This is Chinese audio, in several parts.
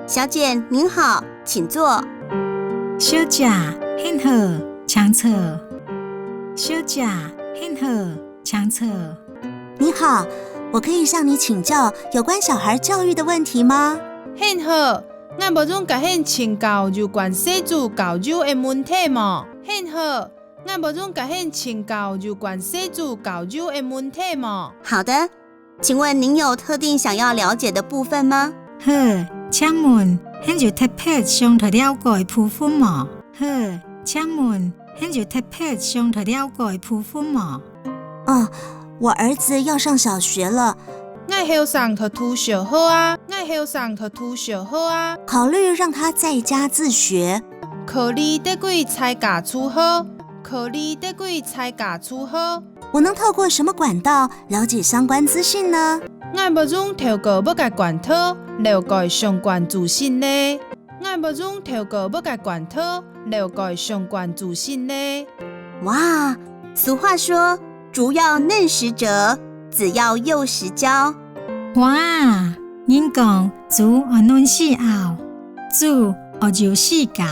小姐您好，请坐。小姐很好，请坐。小姐很好，请坐。你好，我可以向你请教有关小孩教育的问题吗？很好，我无准甲hen请教有关小子教育的问题吗？很好，我无准甲hen请教有关小子教育的问题吗？好的，请问您有特定想要了解的部分吗？好，请问hen有特别想要了解的部分吗？好，请问hen有特别想要了解的部分吗？我儿子要上小学了，我后生读书小好啊，考虑让他在家自学。考虑得几才教出好，我能透过什么管道了解相关资讯呢？我无准透过要个管道了解相关资讯呢。哇，俗话说，竹要嫩时折，子要幼时教。哇，人讲竹学嫩时后，子学幼时教。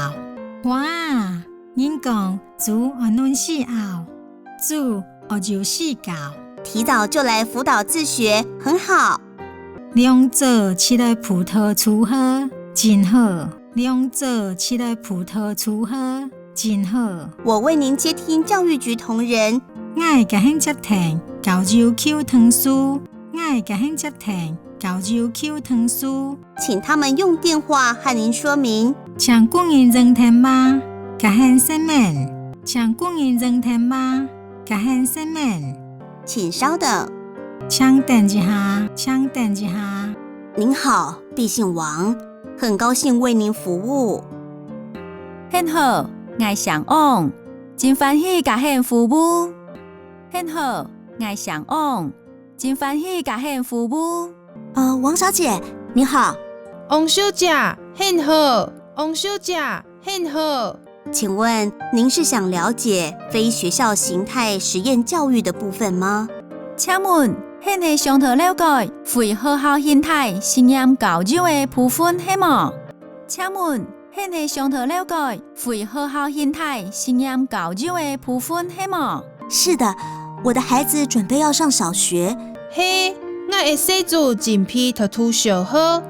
哇，人讲竹学嫩时后，子学幼时教。提早就来辅导自学，很好。两者起来葡萄出好，真好。两者起来葡萄出好，真好。我为您接听教育局同仁。我会甲hen接听教授口糖书，请他们用电话和您说明。请官员认听吗？甲hen说明。请官员认听吗？甲hen说明。请稍等。请等一下。您好，敝姓王，很高兴为您服务。很好，我上王，真欢喜甲hen服务。很好，我上王，真欢喜甲hen服务。王小姐，你好。王小姐，很好。请问您是想了解非学校形态实验教育的部分吗？请问，现在想要了解非学校形态实验教育的部分是吗？请问，现在想要了解非学校形态实验教育的部分是吗？是的，我的孩子准备要上小学。嘿，我的小子真批读书小好。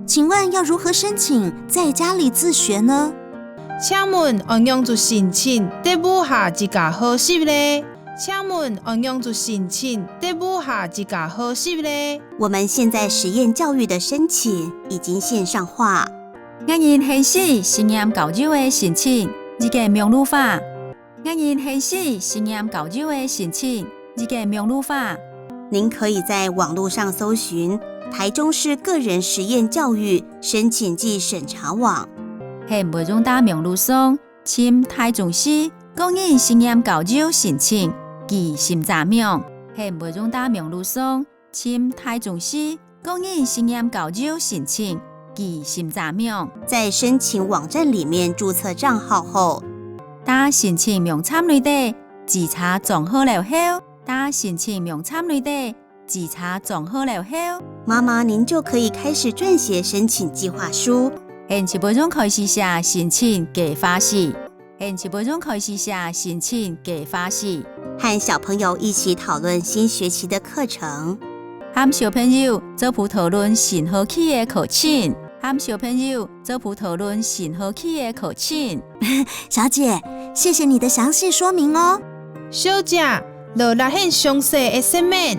请问要如何申请在家里自学呢？请问安样就申请在母下一家合适呢？我们现在实验教育的申请已经线上化。我们开始实验教育的申请已经名录化。您可以在网络上搜寻台中市个人实验教育申请暨审查网。在每种大名录上，请台中市个人实验教育申請及審查名。在每種大名錄上，請台中市個人實驗教育申請及審查名。在申請網站裡面註冊賬號後，打申請名參裏的自查賬號了後，媽媽您就可以開始撰寫申請計劃書。現在每種開始寫申請計劃書。和小朋友一起討論新學期的課程，和小朋友做葡討論新學期的課程。小姐，謝謝你的詳細說明哦。小姐，落力很詳細的說明。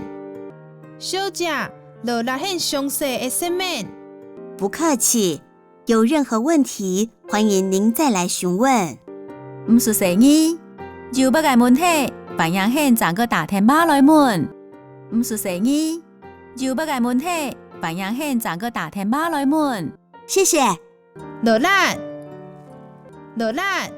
不客氣，有任何問題，歡迎您再來詢問。唔熟悉你，有不解問題，歡迎現整個打電話來問。謝謝。羅蘭。